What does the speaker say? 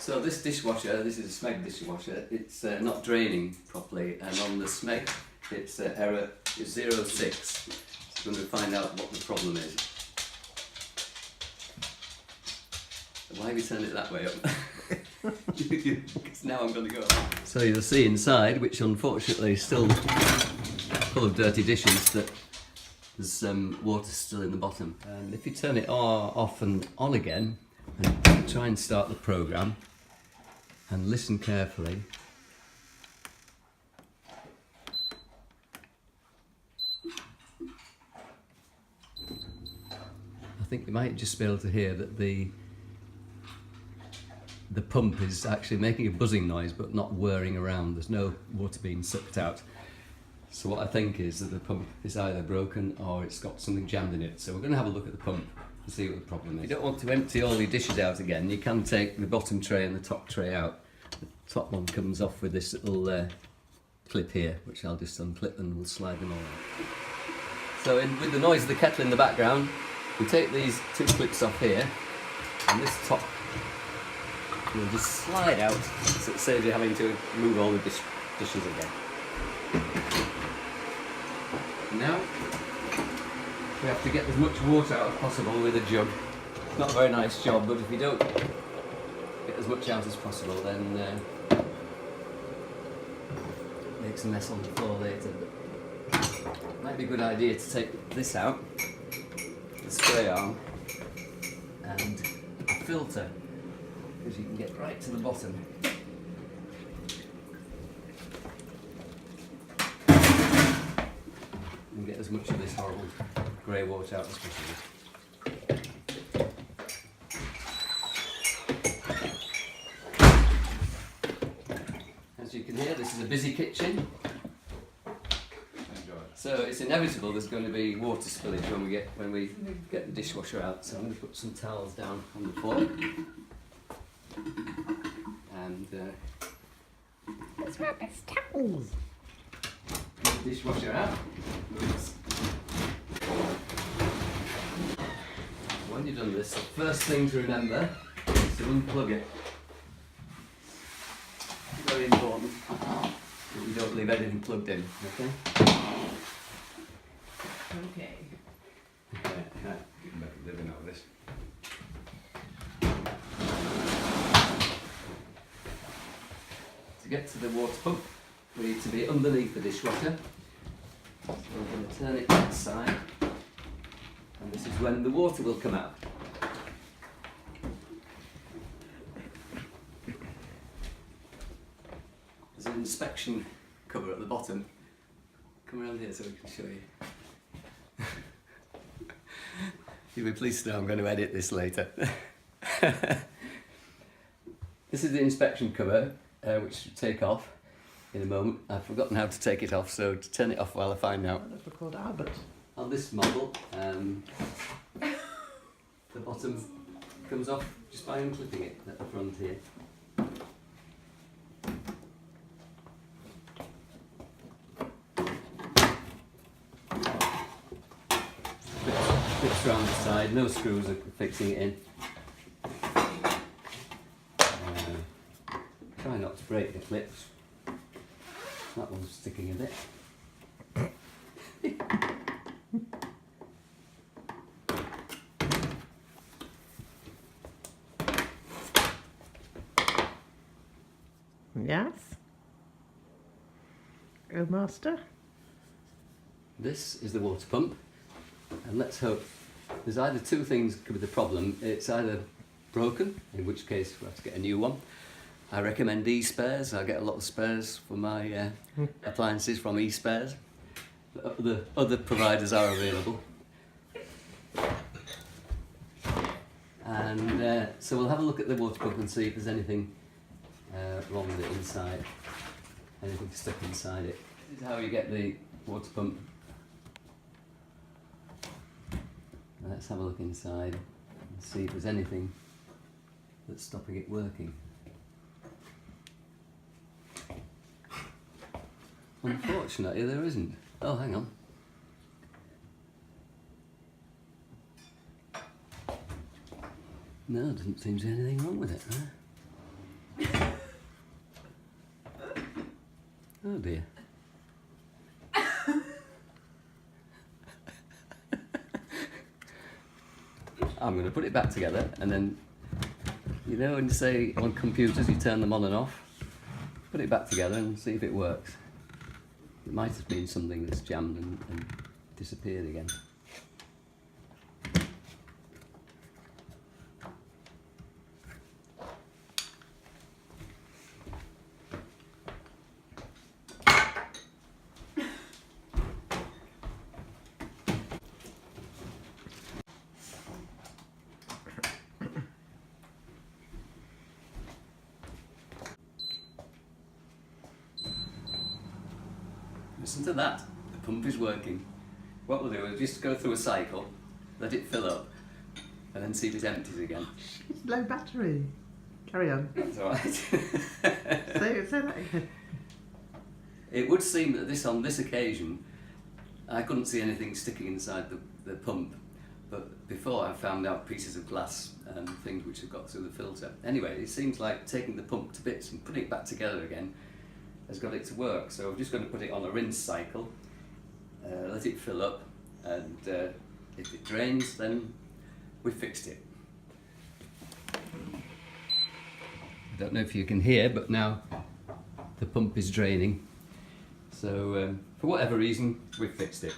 So this dishwasher, this is a Smeg dishwasher, it's not draining properly, and on the Smeg its error is 06. So I'm going to find out what the problem is. Why have you turned it that way up? Because now I'm going to go on. So you'll see inside, which unfortunately is still full of dirty dishes, that there's water still in the bottom. And if you turn it off and on again, and try and start the program, and listen carefully. I think you might just be able to hear that the pump is actually making a buzzing noise but not whirring around. There's no water being sucked out. So what I think is that the pump is either broken or it's got something jammed in it. So we're going to have a look at the pump and see what the problem is. You don't want to empty all your dishes out again. You can take the bottom tray and the top tray out. The top one comes off with this little clip here, which I'll just unclip and we'll slide them all out. So with the noise of the kettle in the background, we take these two clips off here, and this top will just slide out, so it saves you having to move all the dishes again. Now, we have to get as much water out as possible with a jug. It's not a very nice job, but if you don't get as much out as possible, then it makes a mess on the floor later. It might be a good idea to take this out, the spray arm, and a filter, because you can get right to the bottom. And get as much of this horrible grey water out as possible. As you can hear, this is a busy kitchen. So it's inevitable there's going to be water spillage when we get the dishwasher out. So I'm going to put some towels down on the floor. And what's wrong with towels? Get the dishwasher out. When you've done this, the first thing to remember is to unplug it. Very important that you don't leave anything plugged in, okay? Okay. Yeah. You can make a living out of this. To get to the water pump, we need to be underneath the dishwasher. So we're going to turn it that side, and this is when the water will come out. There's an inspection cover at the bottom. Come around here so we can show you. You'll be pleased to know I'm going to edit this later. This is the inspection cover, which you take off in a moment. I've forgotten how to take it off, so to turn it off while I find out. That's called Albert. On this model, the bottom comes off just by unclipping it at the front here. Clips around the side, no screws are fixing it in. Try not to break the clips. That one's sticking a bit. Yes? Oh, master? This is the water pump, and let's hope there's either two things could be the problem. It's either broken, in which case we'll have to get a new one. I recommend e-spares. I get a lot of spares for my appliances from e-spares. The other providers are available. And so we'll have a look at the water pump and see if there's anything wrong with it inside, anything stuck inside it. This is how you get the water pump. Let's have a look inside and see if there's anything that's stopping it working. Unfortunately, there isn't. Oh, hang on. No, doesn't seem to be anything wrong with it, huh? Oh dear. I'm going to put it back together, and then, you know, when you say on computers you turn them on and off, put it back together and see if it works. It might have been something that's jammed and disappeared again. Listen to that, the pump is working. What we'll do is just go through a cycle, let it fill up, and then see if it empties again. It's low battery. Carry on. That's alright. Say that again. It would seem that on this occasion, I couldn't see anything sticking inside the pump, but before I found out pieces of glass and things which have got through the filter. Anyway, it seems like taking the pump to bits and putting it back together again has got it to work. So I'm just going to put it on a rinse cycle, let it fill up, and if it drains, then we fixed it. I don't know if you can hear, but now the pump is draining. So for whatever reason, we've fixed it.